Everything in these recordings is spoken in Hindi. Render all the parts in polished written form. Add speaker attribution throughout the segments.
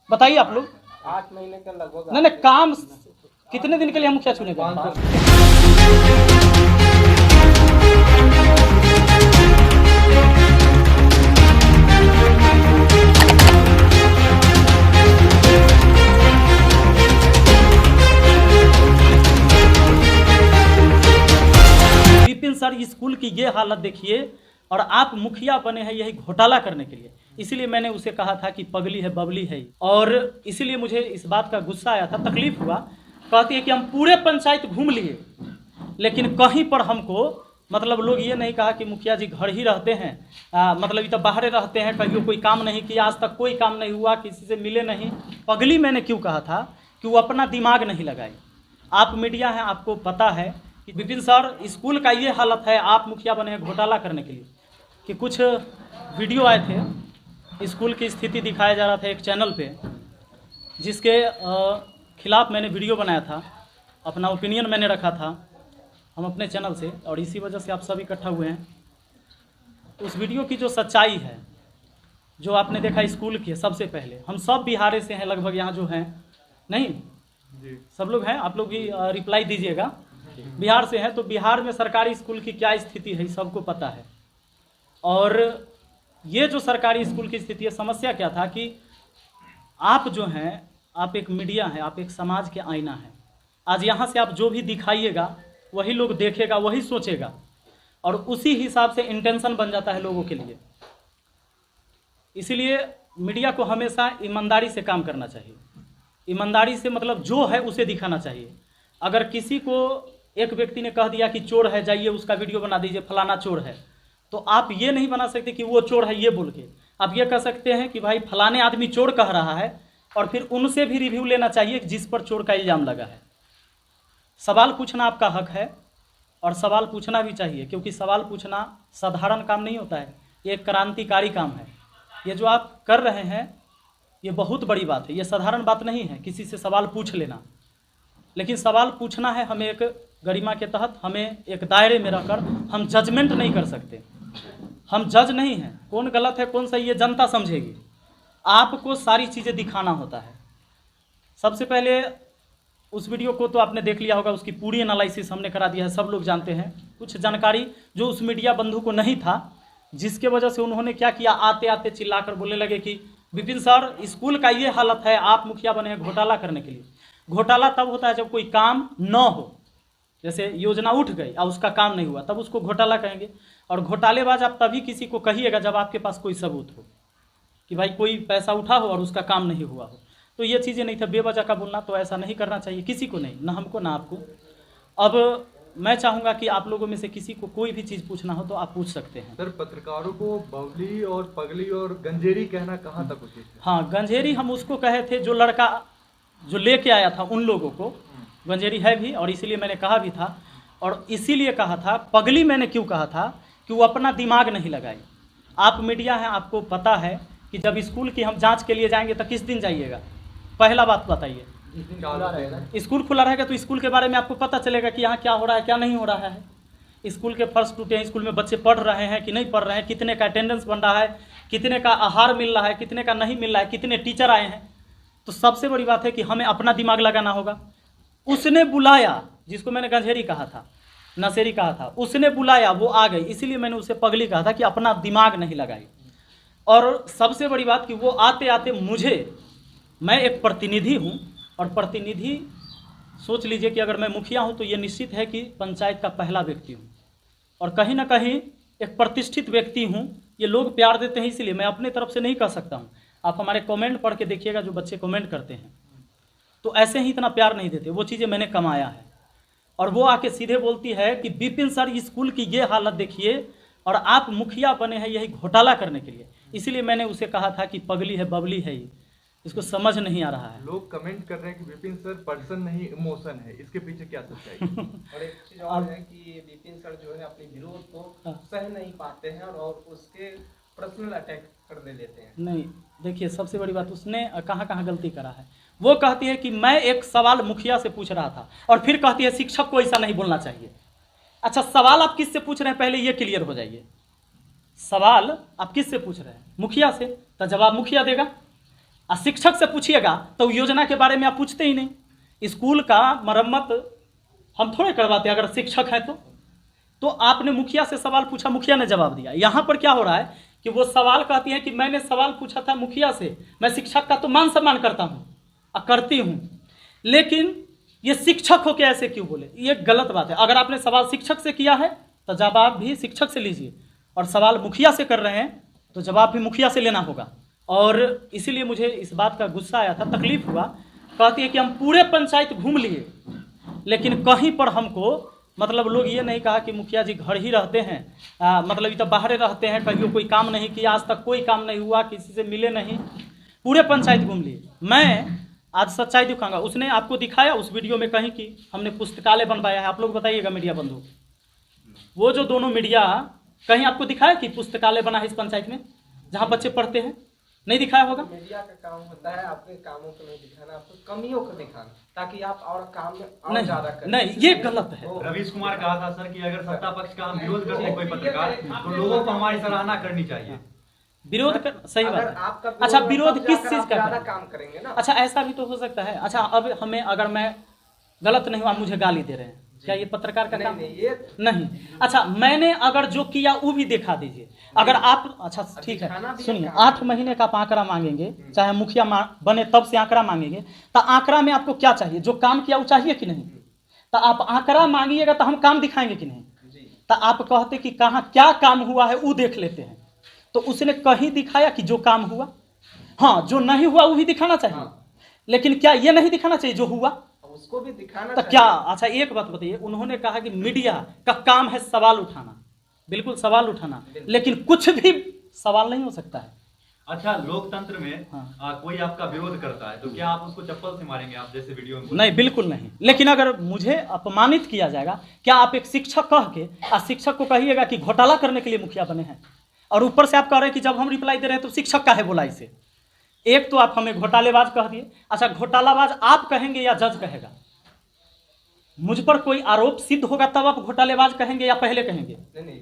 Speaker 1: बताइए आप लोग।
Speaker 2: 8 महीने का लगभग।
Speaker 1: नहीं नहीं, काम कितने दिन के लिए हम मुखिया चुने गए? विपिन सर स्कूल की ये हालत देखिए, और आप मुखिया बने हैं यही घोटाला करने के लिए। इसीलिए मैंने उसे कहा था कि पगली है बबली है, और इसीलिए मुझे इस बात का गुस्सा आया था, तकलीफ हुआ। कहती है कि हम पूरे पंचायत घूम लिए, लेकिन कहीं पर हमको मतलब लोग ये नहीं कहा कि मुखिया जी घर ही रहते हैं, मतलब ये तो बाहर रहते हैं, कहीं कोई काम नहीं किया, आज तक कोई काम नहीं हुआ, किसी से मिले नहीं। पगली मैंने क्यों कहा था कि वो अपना दिमाग नहीं लगाए। आप मीडिया हैं, आपको पता है कि विपिन सर स्कूल का ये हालत है, आप मुखिया बने हैं घोटाला करने के लिए। कि कुछ वीडियो आए थे, स्कूल की स्थिति दिखाया जा रहा था एक चैनल पे, जिसके खिलाफ मैंने वीडियो बनाया था, अपना ओपिनियन मैंने रखा था हम अपने चैनल से, और इसी वजह से आप सब इकट्ठा हुए हैं। उस वीडियो की जो सच्चाई है, जो आपने देखा स्कूल की है, सबसे पहले हम सब बिहार से हैं लगभग, यहाँ जो हैं नहीं जी सब लोग हैं, आप लोग भी रिप्लाई दीजिएगा। बिहार से हैं, तो बिहार में सरकारी स्कूल की क्या स्थिति है सबको पता है। और ये जो सरकारी स्कूल की स्थिति है, समस्या क्या था कि आप जो हैं, आप एक मीडिया हैं, आप एक समाज के आईना हैं। आज यहाँ से आप जो भी दिखाइएगा वही लोग देखेगा, वही सोचेगा, और उसी हिसाब से इंटेंशन बन जाता है लोगों के लिए। इसीलिए मीडिया को हमेशा ईमानदारी से काम करना चाहिए। ईमानदारी से मतलब जो है उसे दिखाना चाहिए। अगर किसी को एक व्यक्ति ने कह दिया कि चोर है, जाइए उसका वीडियो बना दीजिए, फलाना चोर है, तो आप ये नहीं बना सकते कि वो चोर है ये बोल के। आप ये कह सकते हैं कि भाई फलाने आदमी चोर कह रहा है, और फिर उनसे भी रिव्यू लेना चाहिए जिस पर चोर का इल्ज़ाम लगा है। सवाल पूछना आपका हक है, और सवाल पूछना भी चाहिए, क्योंकि सवाल पूछना साधारण काम नहीं होता है, ये एक क्रांतिकारी काम है। ये जो आप कर रहे हैं ये बहुत बड़ी बात है, ये साधारण बात नहीं है किसी से सवाल पूछ लेना। लेकिन सवाल पूछना है हमें एक गरिमा के तहत, हमें एक दायरे में रहकर। हम जजमेंट नहीं कर सकते, हम जज नहीं हैं, कौन गलत है कौन सही ये जनता समझेगी। आपको सारी चीज़ें दिखाना होता है। सबसे पहले उस वीडियो को तो आपने देख लिया होगा, उसकी पूरी एनालिसिस हमने करा दिया है, सब लोग जानते हैं। कुछ जानकारी जो उस मीडिया बंधु को नहीं था, जिसके वजह से उन्होंने क्या किया, आते आते चिल्लाकर बोलने लगे कि विपिन सर स्कूल का ये हालत है, आप मुखिया बने हैं घोटाला करने के लिए। घोटाला तब होता है जब कोई काम न हो, जैसे योजना उठ गई और उसका काम नहीं हुआ, तब उसको घोटाला कहेंगे। और घोटालेबाज आप तभी किसी को कहिएगा जब आपके पास कोई सबूत हो कि भाई कोई पैसा उठा हो और उसका काम नहीं हुआ हो। तो ये चीज़ें नहीं था, बेवजह का बोलना तो ऐसा नहीं करना चाहिए किसी को, नहीं, ना हमको ना आपको। अब मैं चाहूँगा कि आप लोगों में से किसी को कोई भी चीज़ पूछना हो तो आप पूछ सकते हैं।
Speaker 3: सर, पत्रकारों को बबली और पगली और गंजेरी कहना कहाँ तक उचित है?
Speaker 1: हाँ, गंजेरी हम उसको कहे थे जो लड़का जो लेके आया था उन लोगों को गंजेरी है भी, और इसीलिए मैंने कहा भी था। और इसीलिए कहा था पगली मैंने क्यों कहा था कि वो अपना दिमाग नहीं लगाए। आप मीडिया हैं, आपको पता है कि जब स्कूल की हम जांच के लिए जाएंगे तो किस दिन जाइएगा, पहला बात बताइए। स्कूल खुला रहेगा तो स्कूल के बारे में आपको पता चलेगा कि यहाँ क्या हो रहा है क्या नहीं हो रहा है। स्कूल के फर्श टूटे हैं, स्कूल में बच्चे पढ़ रहे हैं कि नहीं पढ़ रहे हैं, कितने का अटेंडेंस बन रहा है, कितने का आहार मिल रहा है, कितने का नहीं मिल रहा है, कितने टीचर आए हैं। तो सबसे बड़ी बात है कि हमें अपना दिमाग लगाना होगा। उसने बुलाया, जिसको मैंने गंजेरी कहा था, नशेरी कहा था, उसने बुलाया, वो आ गई, इसीलिए मैंने उसे पगली कहा था कि अपना दिमाग नहीं लगाई। और सबसे बड़ी बात कि वो आते आते मुझे, मैं एक प्रतिनिधि हूँ, और प्रतिनिधि सोच लीजिए कि अगर मैं मुखिया हूँ तो ये निश्चित है कि पंचायत का पहला व्यक्ति हूँ, और कहीं ना कहीं एक प्रतिष्ठित व्यक्ति हूँ। ये लोग प्यार देते हैं, इसलिए मैं अपने तरफ से नहीं कह सकता हूँ। आप हमारे कमेंट पढ़ के देखिएगा, जो बच्चे कमेंट करते हैं तो ऐसे ही इतना प्यार नहीं देते, वो चीज़ें मैंने कमाया है। और वो आके सीधे बोलती है कि विपिन सर स्कूल की ये हालत देखिए, और आप मुखिया बने हैं यही घोटाला करने के लिए। इसीलिए मैंने उसे कहा था कि पगली है बबली है, ये इसको समझ नहीं आ रहा है।
Speaker 3: लोग कमेंट कर रहे हैं कि विपिन सर पर्सन नहीं इमोशन है, इसके पीछे क्या सच्चाई है?
Speaker 2: और एक चीज और है कि विपिन सर जो है अपने विरोध को सह नहीं पाते हैं, और उसके पर्सनल अटैक करने लेते हैं।
Speaker 1: नहीं, देखिए सबसे बड़ी बात, उसने कहाँ कहाँ गलती करा है। वो कहती है कि मैं एक सवाल मुखिया से पूछ रहा था, और फिर कहती है शिक्षक को ऐसा नहीं बोलना चाहिए। अच्छा, सवाल आप किससे पूछ रहे हैं पहले ये क्लियर हो जाइए। सवाल आप किससे पूछ रहे हैं? मुखिया से, तो जवाब मुखिया देगा। और शिक्षक से पूछिएगा तो योजना के बारे में आप पूछते ही नहीं। स्कूल का मरम्मत हम थोड़े करवाते अगर शिक्षक है तो आपने मुखिया से सवाल पूछा, मुखिया ने जवाब दिया। यहाँ पर क्या हो रहा है कि वो सवाल कहती है कि मैंने सवाल पूछा था मुखिया से, मैं शिक्षक का तो मान सम्मान करता हूँ और करती हूँ, लेकिन ये शिक्षक हो के ऐसे क्यों बोले, ये गलत बात है। अगर आपने सवाल शिक्षक से किया है तो जवाब भी शिक्षक से लीजिए, और सवाल मुखिया से कर रहे हैं तो जवाब भी मुखिया से लेना होगा। और इसीलिए मुझे इस बात का गुस्सा आया था, तकलीफ हुआ। कहती है कि हम पूरे पंचायत घूम लिए, लेकिन कहीं पर हमको मतलब लोग ये नहीं कहा कि मुखिया जी घर ही रहते हैं, मतलब ये तो बाहर रहते हैं, कहीं कोई काम नहीं किया, आज तक कोई काम नहीं हुआ, किसी से मिले नहीं, पूरे पंचायत घूम लिए। मैं आज सच्चाई दिखाऊंगा। उसने आपको दिखाया उस वीडियो में कहीं कि हमने पुस्तकालय बनवाया है, आप लोग बताइएगा मीडिया बंधु, वो जो दोनों मीडिया कहीं आपको दिखाया कि पुस्तकालय बना है इस पंचायत में जहाँ बच्चे पढ़ते हैं? नहीं दिखाया होगा।
Speaker 2: मीडिया का काम होता है अपने कामों को नहीं दिखाना, आपको कमियों को दिखाना, ताकि आप और काम में और
Speaker 1: नहीं
Speaker 2: ज्यादा करें।
Speaker 1: नहीं, ये गलत है।
Speaker 3: रवीश कुमार कहा था सर कि अगर सत्ता पक्ष का हम विरोध करते हैं कोई पत्रकार तो लोगों को हमारी सराहना करनी चाहिए।
Speaker 1: विरोध कर, सही बात
Speaker 2: अगर
Speaker 1: है।
Speaker 2: आपका
Speaker 1: अच्छा, विरोध
Speaker 2: तब
Speaker 1: किस
Speaker 2: जाकर
Speaker 1: चीज
Speaker 2: आप
Speaker 1: का
Speaker 2: ज्यादा
Speaker 1: करें?
Speaker 2: काम करेंगे ना।
Speaker 1: अच्छा, ऐसा भी तो हो सकता है। अच्छा, अब हमें अगर मैं गलत नहीं हुआ, मुझे गाली दे रहे हैं, क्या ये पत्रकार का काम?
Speaker 2: नहीं ये
Speaker 1: नहीं। अच्छा, मैंने अगर जो किया वो भी दिखा दीजिए। अगर आप, अच्छा ठीक
Speaker 2: दिखाना
Speaker 1: है,
Speaker 2: भी
Speaker 1: सुनिए,
Speaker 2: काम
Speaker 1: 8 महीने का आप आंकड़ा मांगेंगे, चाहे मुखिया बने तब से आंकड़ा मांगेंगे, तो आंकड़ा में आपको क्या चाहिए? जो काम किया वो चाहिए कि नहीं? तो आप आंकड़ा मांगिएगा तो हम काम दिखाएंगे कि नहीं?
Speaker 2: जी
Speaker 1: तो आप कहते कि कहाँ क्या काम हुआ है वो देख लेते हैं, तो उसने कहीं दिखाया कि जो काम हुआ? हाँ, जो नहीं हुआ वो भी दिखाना चाहिए।
Speaker 2: हाँ।
Speaker 1: लेकिन क्या ये नहीं दिखाना चाहिए जो हुआ?
Speaker 2: उसको भी दिखाना
Speaker 1: तो
Speaker 2: चाहिए।
Speaker 1: क्या? अच्छा, एक बात बताइए, उन्होंने कहा कि मीडिया का काम है सवाल उठाना, बिल्कुल सवाल उठाना, लेकिन कुछ भी सवाल नहीं हो सकता है।
Speaker 3: अच्छा, लोकतंत्र में
Speaker 1: हाँ।
Speaker 3: कोई आपका विरोध करता है तो क्या आप उसको चप्पल से मारेंगे, आप जैसे वीडियो में?
Speaker 1: नहीं, बिल्कुल नहीं। लेकिन अगर मुझे अपमानित किया जाएगा, क्या आप एक शिक्षक कह के शिक्षक को कहिएगा कि घोटाला करने के लिए मुखिया बने हैं, और ऊपर से आप कह रहे हैं कि जब हम रिप्लाई दे रहे हैं तो शिक्षक का है बोला इसे? एक तो आप हमें घोटालेबाज कह दिए। अच्छा, घोटालाबाज आप कहेंगे या जज कहेगा? मुझ पर कोई आरोप सिद्ध होगा तब आप घोटालेबाज कहेंगे या पहले कहेंगे?
Speaker 2: नहीं,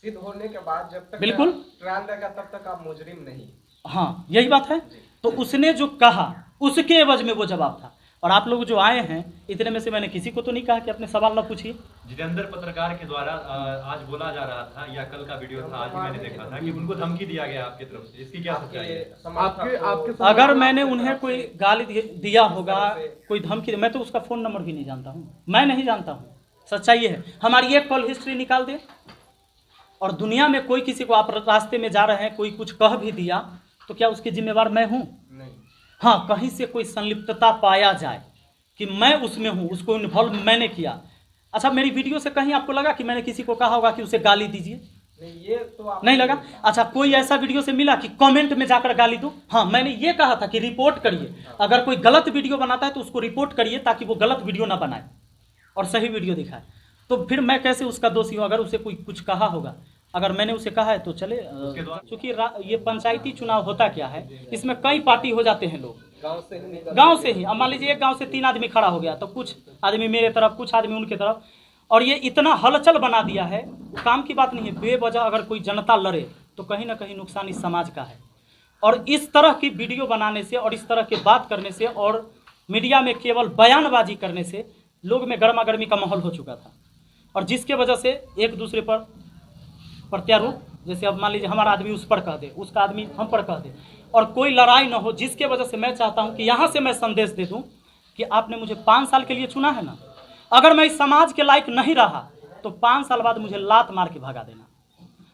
Speaker 2: सिद्ध होने के बाद जब तक
Speaker 1: बिल्कुल
Speaker 2: ट्रायल रहेगा तब तक आप मुजरिम नहीं।
Speaker 1: हाँ, यही बात है। तो उसने जो कहा उसके एवज में वो जवाब था। और आप लोग जो आए हैं, इतने में से मैंने किसी को तो नहीं कहा कि अपने सवाल ना पूछिए।
Speaker 3: जितेंद्र पत्रकार के द्वारा आज बोला जा रहा था, या कल का वीडियो था, आज ही मैंने देखा था कि उनको धमकी दिया गया आपकी तरफ से, इसकी क्या सच्चाई है?
Speaker 2: आपके
Speaker 1: अगर मैंने उन्हें कोई गाली दिया होगा, कोई धमकी, मैं तो उसका फ़ोन नंबर भी नहीं जानता हूँ, मैं नहीं जानता हूँ। सच्चाई ये है, हमारी एक कॉल हिस्ट्री निकाल दे, और दुनिया में कोई किसी को, आप रास्ते में जा रहे हैं, कोई कुछ कह भी दिया तो क्या उसकी जिम्मेवार मैं हूँ?
Speaker 2: नहीं।
Speaker 1: हाँ, कहीं से कोई संलिप्तता पाया जाए कि मैं उसमें हूँ, उसको इन्वॉल्व मैंने किया। अच्छा, मेरी वीडियो से कहीं आपको लगा कि मैंने किसी को कहा होगा कि उसे गाली दीजिए?
Speaker 2: नहीं, ये तो आप
Speaker 1: नहीं लगा। अच्छा, कोई ऐसा वीडियो से मिला कि कमेंट में जाकर गाली दो? हाँ, मैंने ये कहा था कि रिपोर्ट करिए, अगर कोई गलत वीडियो बनाता है तो उसको रिपोर्ट करिए, ताकि वो गलत वीडियो ना बनाए और सही वीडियो दिखाए। तो फिर मैं कैसे उसका दोषी हूँ? अगर उसे कोई कुछ कहा होगा, अगर मैंने उसे कहा है तो चले। चूंकि ये पंचायती चुनाव होता क्या है, इसमें कई पार्टी हो जाते हैं लोग, गांव से ही। अब मान लीजिए एक गांव से 3 आदमी खड़ा हो गया, तो कुछ आदमी मेरे तरफ, कुछ आदमी उनके तरफ, और ये इतना हलचल बना दिया है। काम की बात नहीं है, बेवजह अगर कोई जनता लड़े तो कहीं ना कहीं नुकसान इस समाज का है। और इस तरह की वीडियो बनाने से और इस तरह की बात करने से और मीडिया में केवल बयानबाजी करने से लोग में गर्मा गर्मी का माहौल हो चुका था, और जिसके वजह से एक दूसरे पर प्रत्यारोप, जैसे अब मान लीजिए हमारा आदमी उस पर कह दे, उसका आदमी हम पर कह दे, और कोई लड़ाई ना हो, जिसके वजह से मैं चाहता हूं कि यहाँ से मैं संदेश दे दूं कि आपने मुझे 5 साल के लिए चुना है ना, अगर मैं इस समाज के लायक नहीं रहा तो 5 साल बाद मुझे लात मार के भगा देना।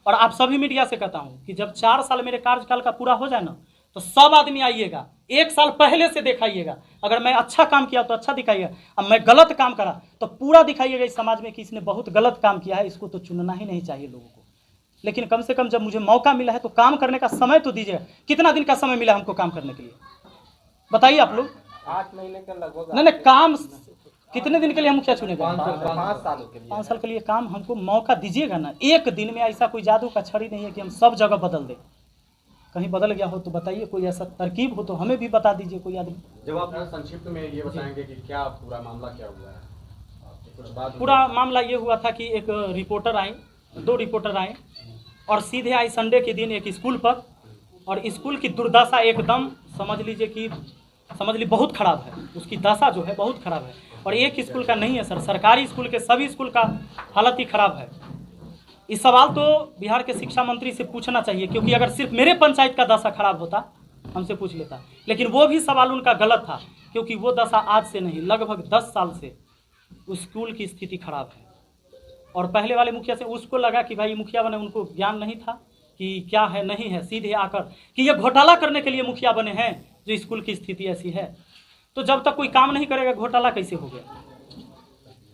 Speaker 1: और आप सभी मीडिया से कहता हूं कि जब 4 साल मेरे कार्यकाल का पूरा हो जाए ना, तो सब आदमी आइएगा, 1 साल पहले से दिखाइएगा। अगर मैं अच्छा काम किया तो अच्छा दिखाइएगा, अब मैं गलत काम करा तो पूरा दिखाइएगा इस समाज में कि इसने बहुत गलत काम किया है, इसको तो चुनना ही नहीं चाहिए लोगों को। लेकिन कम से कम जब मुझे मौका मिला है तो काम करने का समय तो दीजिएगा। कितना दिन का समय मिला हमको काम करने के लिए, बताइए आप लोग?
Speaker 2: 8 महीने का लगभग।
Speaker 1: नहीं, काम कितने दिन के लिए हम मुखिया चुने गए?
Speaker 2: 5 सालों के लिए।
Speaker 1: 5 साल के लिए काम, हमको मौका दीजिएगा ना। एक दिन में ऐसा कोई जादू का छड़ी नहीं है कि हम सब जगह बदल दें। कहीं बदल गया हो तो बताइए, कोई ऐसा तरकीब हो तो हमें भी बता दीजिए कोई आदमी।
Speaker 4: जब आप संक्षिप्त में ये बताएंगे कि क्या पूरा मामला क्या हुआ है? कुछ बात
Speaker 1: पूरा मामला ये हुआ था कि एक रिपोर्टर आई, 2 रिपोर्टर आए, और सीधे आई संडे के दिन एक स्कूल पर, और स्कूल की दुर्दशा एकदम समझ लीजिए बहुत ख़राब है। उसकी दशा जो है बहुत ख़राब है। और एक स्कूल का नहीं है सर, सरकारी स्कूल के सभी स्कूल का हालत ही ख़राब है। इस सवाल तो बिहार के शिक्षा मंत्री से पूछना चाहिए, क्योंकि अगर सिर्फ मेरे पंचायत का दशा खराब होता हमसे पूछ लेता, लेकिन वो भी सवाल उनका गलत था, क्योंकि वो दशा आज से नहीं लगभग 10 साल से उस स्कूल की स्थिति खराब है। और पहले वाले मुखिया से उसको लगा कि भाई मुखिया बने, उनको ज्ञान नहीं था कि क्या है नहीं है, सीधे आकर कि ये घोटाला करने के लिए मुखिया बने हैं जो स्कूल की स्थिति ऐसी है। तो जब तक कोई काम नहीं करेगा घोटाला कैसे हो गया?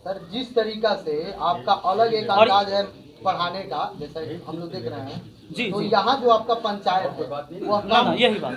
Speaker 5: सर जिस तरीका से आपका अलग एक अंदाज है पढ़ाने का, जैसा हम लोग देख रहे हैं
Speaker 1: जी,
Speaker 5: तो
Speaker 1: जी।
Speaker 5: यहाँ जो आपका पंचायत है वो
Speaker 1: ना यही बात